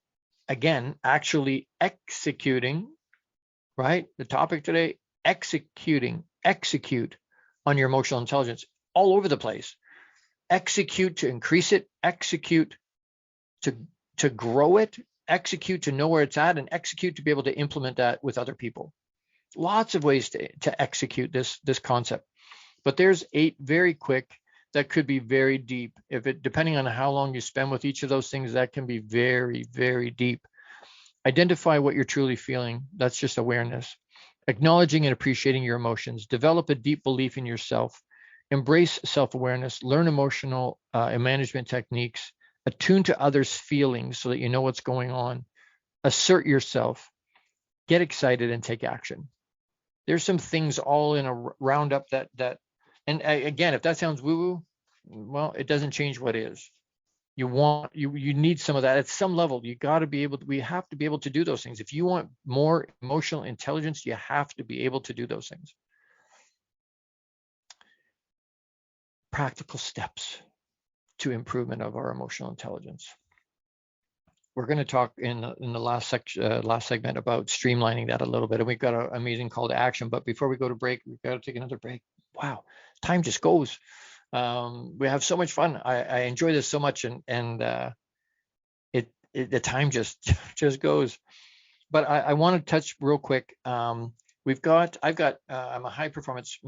Speaker 2: again, actually executing, right? The topic today, execute on your emotional intelligence all over the place. Execute to increase it, execute to grow it, execute to know where it's at, and execute to be able to implement that with other people. Lots of ways to execute this concept. But there's 8 very quick that could be very deep. Depending on how long you spend with each of those things, that can be very, very deep. Identify what you're truly feeling. That's just awareness. Acknowledging and appreciating your emotions. Develop a deep belief in yourself. Embrace self-awareness. Learn emotional and management techniques. Attune to others' feelings so that you know what's going on. Assert yourself. Get excited and take action. There's some things all in a roundup that and again, if that sounds woo-woo, well, it doesn't change what is. You need some of that at some level. We have to be able to do those things. If you want more emotional intelligence, you have to be able to do those things. Practical steps to improvement of our emotional intelligence. We're going to talk in the last segment about streamlining that a little bit, and we've got an amazing call to action. But before we go to break, we've got to take another break. Wow, time just goes. We have so much fun. I enjoy this so much, and the time just goes. But I want to touch real quick. I'm a high performance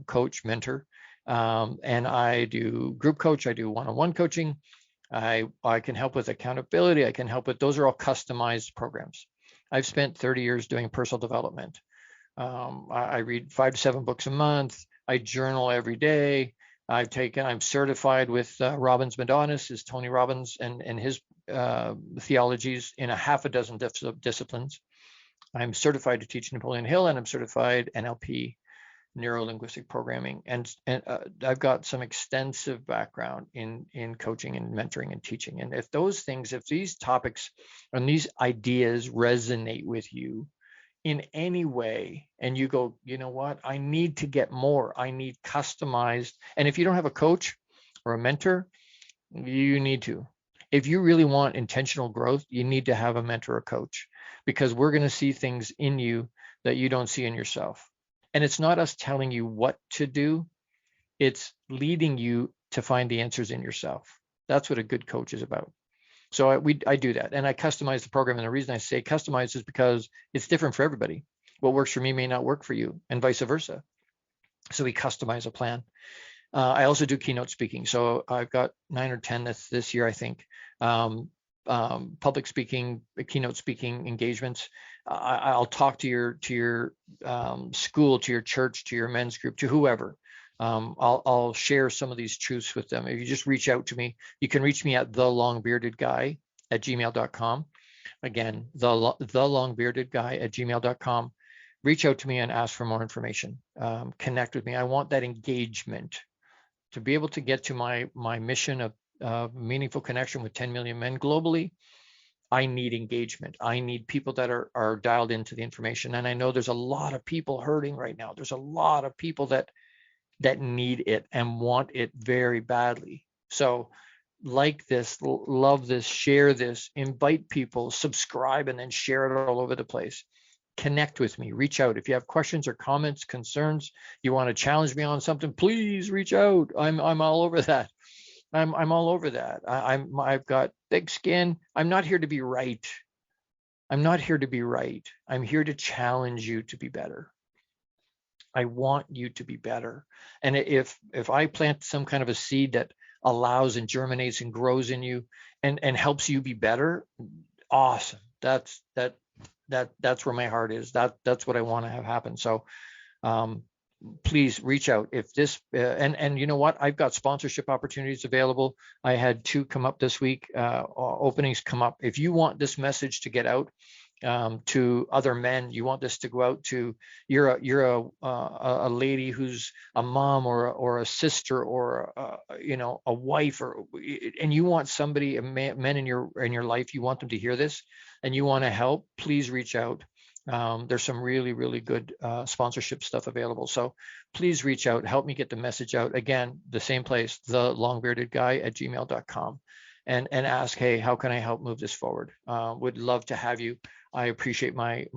Speaker 2: coach, mentor, and I do group coach. I do one-on-one coaching. I can help with accountability. I can help with, those are all customized programs. I've spent 30 years doing personal development. I read 5 to 7 books a month. I journal every day. I'm certified with Robbins Madonnas, is Tony Robbins, and his theologies in a half a dozen disciplines. I'm certified to teach Napoleon Hill, and I'm certified NLP, neuro-linguistic programming, and I've got some extensive background in coaching and mentoring and teaching. And if these topics and these ideas resonate with you in any way, and you go, you know what, I need to get more, I need customized. And if you don't have a coach or a mentor, you need to. If you really want intentional growth, you need to have a mentor or coach, because we're going to see things in you that you don't see in yourself. And it's not us telling you what to do, it's leading you to find the answers in yourself. That's what a good coach is about. So I do that, and I customize the program. And the reason I say customize is because it's different for everybody. What works for me may not work for you, and vice versa. So we customize a plan. I also do keynote speaking. So I've got 9 or 10 this year, I think. Public speaking, keynote speaking engagements. I'll talk to your school, to your church, to your men's group, to whoever. I'll share some of these truths with them. If you just reach out to me, you can reach me at thelongbeardedguy@gmail.com. Again, thelongbeardedguy@gmail.com. Reach out to me and ask for more information. Connect with me. I want that engagement to be able to get to my mission of meaningful connection with 10 million men globally. I need engagement. I need people that are dialed into the information. And I know there's a lot of people hurting right now. There's a lot of people that need it and want it very badly. So like this, love this, share this, invite people, subscribe, and then share it all over the place. Connect with me, reach out. If you have questions or comments, concerns, you want to challenge me on something, please reach out. I'm all over that. I'm all over that. I've got thick skin. I'm not here to be right. I'm not here to be right. I'm here to challenge you to be better. I want you to be better. And if I plant some kind of a seed that allows and germinates and grows in you and helps you be better, awesome. That's where my heart is. That's what I want to have happen. So please reach out. If this and you know what, I've got sponsorship opportunities available. I had 2 come up this week, openings come up. If you want this message to get out to other men, you want this to go out to, you're a lady who's a mom or a sister or a wife, and you want somebody, men in your life, you want them to hear this and you want to help, please reach out. There's some really, really good sponsorship stuff available. So please reach out, help me get the message out. Again, the same place, thelongbeardedguy@gmail.com, and ask, hey, how can I help move this forward? Would love to have you. I appreciate my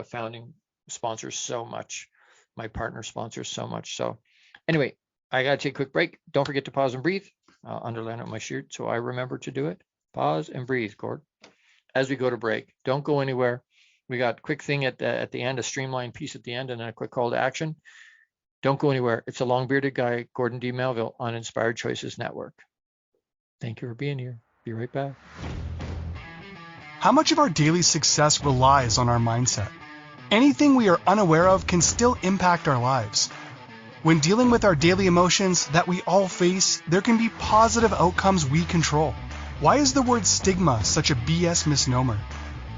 Speaker 2: founding sponsors so much, my partner sponsors so much. So anyway, I got to take a quick break. Don't forget to pause and breathe. I'll underline it on my shirt so I remember to do it. Pause and breathe, Gord, as we go to break. Don't go anywhere. We got a quick thing at the end, a streamlined piece at the end, and then a quick call to action. Don't go anywhere. It's a long-bearded guy, Gordon D Melville, on Inspired Choices Network. Thank you for being here. Be right back.
Speaker 1: How much of our daily success relies on our mindset? Anything we are unaware of can still impact our lives. When dealing with our daily emotions that we all face, there can be positive outcomes we control. Why is the word stigma such a BS misnomer?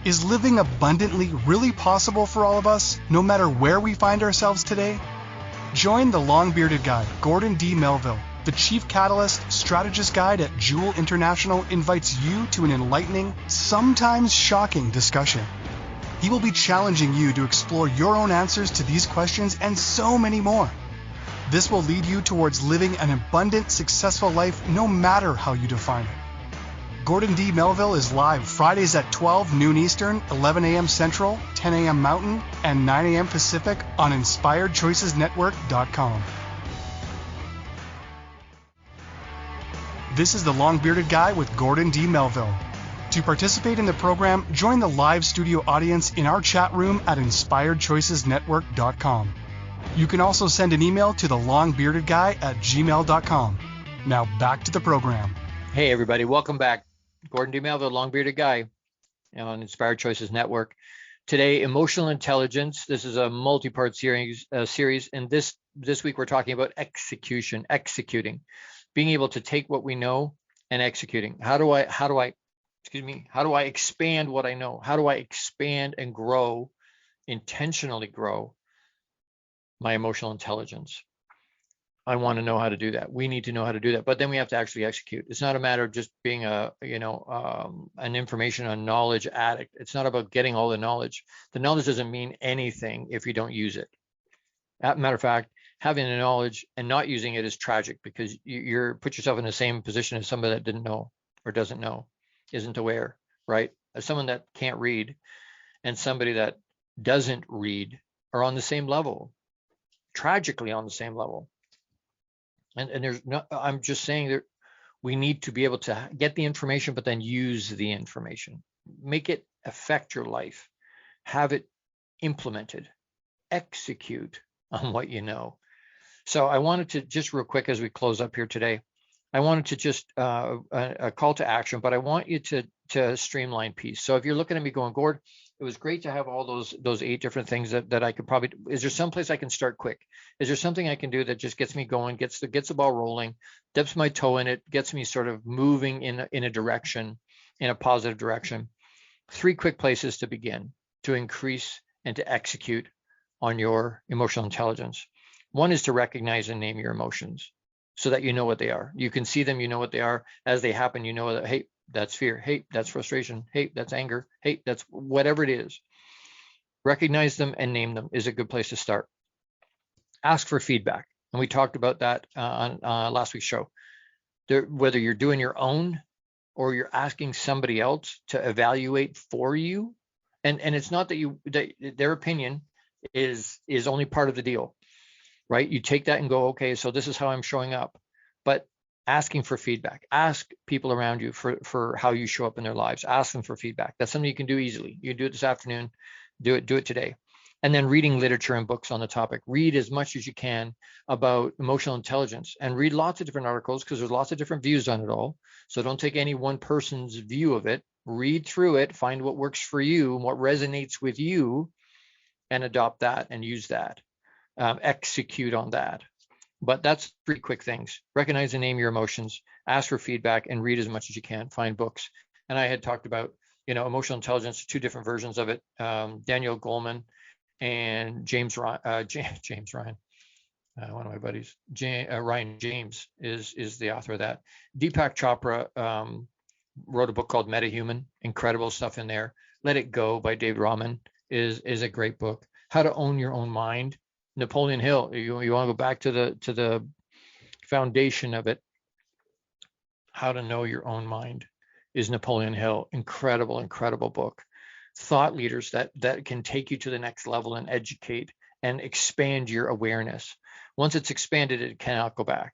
Speaker 1: Is living abundantly really possible for all of us, no matter where we find ourselves today? Join the long-bearded guy, Gordon D Melville. The Chief Catalyst Strategist Guide at Jewel International invites you to an enlightening, sometimes shocking discussion. He will be challenging you to explore your own answers to these questions and so many more. This will lead you towards living an abundant, successful life no matter how you define it. Gordon D Melville is live Fridays at 12 noon Eastern, 11 a.m. Central, 10 a.m. Mountain, and 9 a.m. Pacific on InspiredChoicesNetwork.com. This is the Long-Bearded Guy with Gordon D Melville. To participate in the program, join the live studio audience in our chat room at InspiredChoicesNetwork.com. You can also send an email to thelongbeardedguy@gmail.com. Now back to the program.
Speaker 2: Hey everybody, welcome back. Gordon D Melville, Long-Bearded Guy on Inspired Choices Network. Today, emotional intelligence. This is a multi-part series, and this week we're talking about executing, being able to take what we know and executing. How do I expand what I know? How do I expand and grow, intentionally grow my emotional intelligence? I want to know how to do that. We need to know how to do that, but then we have to actually execute. It's not a matter of just being an information and knowledge addict. It's not about getting all the knowledge. The knowledge doesn't mean anything if you don't use it. As a matter of fact, having the knowledge and not using it is tragic, because you're put yourself in the same position as somebody that didn't know or doesn't know, isn't aware, right? As someone that can't read and somebody that doesn't read are on the same level, tragically on the same level. And there's no, I'm just saying that we need to be able to get the information, but then use the information, make it affect your life, have it implemented, execute on what you know. So I wanted to just real quick as we close up here today, I wanted to just a call to action, but I want you to streamline piece. So if you're looking at me going, Gord, it was great to have all those 8 different things that I could probably, is there someplace I can start quick? Is there something I can do that just gets me going, gets the ball rolling, dips my toe in it, gets me sort of moving in a direction, in a positive direction? 3 quick places to begin to increase and to execute on your emotional intelligence. One is to recognize and name your emotions so that you know what they are. You can see them, you know what they are. As they happen, you know that, hey, that's fear. Hey, that's frustration. Hey, that's anger. Hey, that's whatever it is. Recognize them and name them is a good place to start. Ask for feedback. And we talked about that on last week's show. Whether you're doing your own or you're asking somebody else to evaluate for you, and it's not that their opinion is only part of the deal, right? You take that and go, okay, so this is how I'm showing up. But asking for feedback, ask people around you for how you show up in their lives. Ask them for feedback. That's something you can do easily. You can do it this afternoon. Do it today. And then reading literature and books on the topic. Read as much as you can about emotional intelligence and read lots of different articles because there's lots of different views on it all. So don't take any one person's view of it. Read through it, find what works for you and what resonates with you, and adopt that and use that. Execute on that. But that's 3 quick things. Recognize and name your emotions, ask for feedback, and read as much as you can. Find books. And I had talked about, emotional intelligence, 2 different versions of it. Daniel Goleman and James Ryan, one of my buddies, Ryan James is the author of that. Deepak Chopra wrote a book called Metahuman. Incredible stuff in there. Let It Go by David Rahman is a great book. How to Own Your Own Mind. Napoleon Hill. You want to go back to the foundation of it. How to Know Your Own Mind is Napoleon Hill. Incredible book. Thought leaders that can take you to the next level and educate and expand your awareness. Once it's expanded, it cannot go back.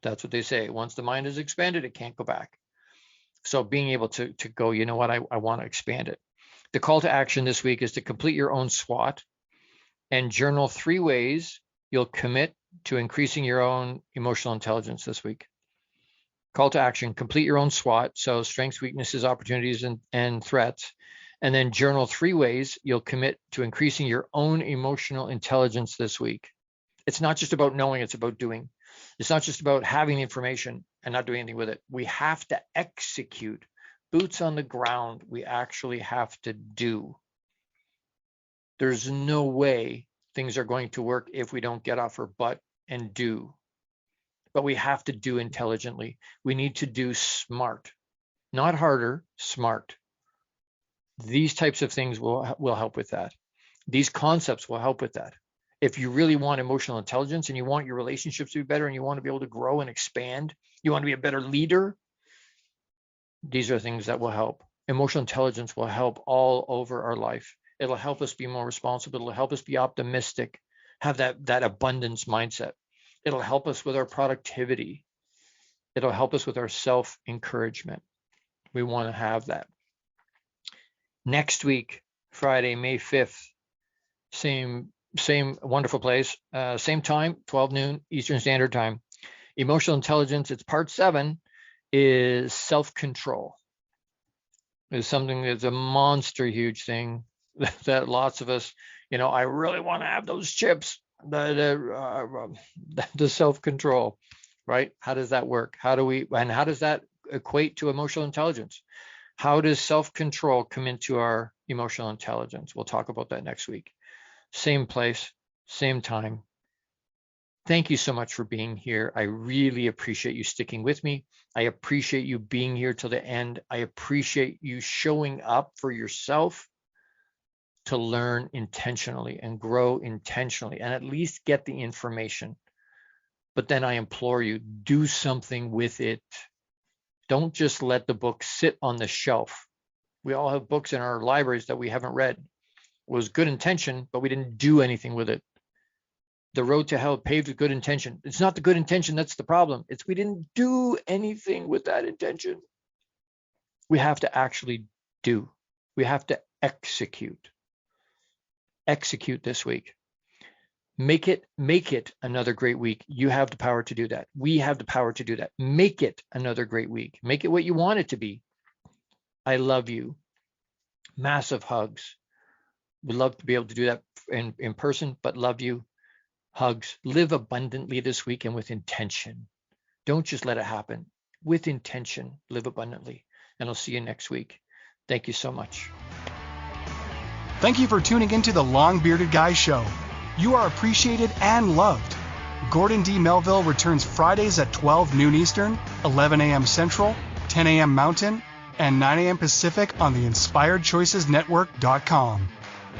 Speaker 2: That's what they say. Once the mind is expanded, it can't go back. So being able to go, you know what, I want to expand it. The call to action this week is to complete your own SWOT and journal 3 ways you'll commit to increasing your own emotional intelligence this week. Call to action, complete your own SWOT, so strengths, weaknesses, opportunities, and threats, and then journal 3 ways you'll commit to increasing your own emotional intelligence this week. It's not just about knowing, it's about doing. It's not just about having the information and not doing anything with it. We have to execute. Boots on the ground, we actually have to do. There's no way things are going to work if we don't get off our butt and do. But we have to do intelligently. We need to do smart, not harder, smart. These types of things will help with that. These concepts will help with that. If you really want emotional intelligence and you want your relationships to be better and you want to be able to grow and expand, you want to be a better leader, these are things that will help. Emotional intelligence will help all over our life. It'll help us be more responsible. It'll help us be optimistic, have that abundance mindset. It'll help us with our productivity. It'll help us with our self-encouragement. We want to have that. Next week, Friday, May 5th, same wonderful place, same time, 12 noon Eastern Standard Time. Emotional intelligence, it's part 7, is self-control. It's something that's a monster huge thing that lots of us, I really want to have those chips, the self-control, right? How does that work? How does that equate to emotional intelligence? How does self-control come into our emotional intelligence? We'll talk about that next week. Same place, same time. Thank you so much for being here. I really appreciate you sticking with me. I appreciate you being here till the end. I appreciate you showing up for yourself to learn intentionally and grow intentionally and at least get the information. But then I implore you, do something with it. Don't just let the book sit on the shelf. We all have books in our libraries that we haven't read. It was good intention, but we didn't do anything with it. The road to hell paved with good intention. It's not the good intention that's the problem. It's we didn't do anything with that intention. We have to actually do. We have to execute. Execute this week. Make it another great week. You have the power to do that. We have the power to do that. Make it another great week. Make it what you want it to be. I love you. Massive hugs. Would love to be able to do that in person, but love you. Hugs. Live abundantly this week and with intention. Don't just let it happen. With intention, live abundantly. And I'll see you next week. Thank you so much.
Speaker 1: Thank you for tuning into the Long Bearded Guy Show. You are appreciated and loved. Gordon D Melville returns Fridays at 12 noon Eastern, 11 a.m. Central, 10 a.m. Mountain, and 9 a.m. Pacific on the InspiredChoicesNetwork.com.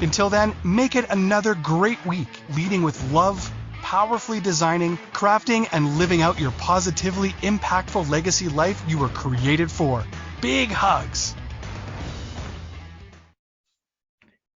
Speaker 1: Until then, make it another great week, leading with love, powerfully designing, crafting, and living out your positively impactful legacy life you were created for. Big hugs.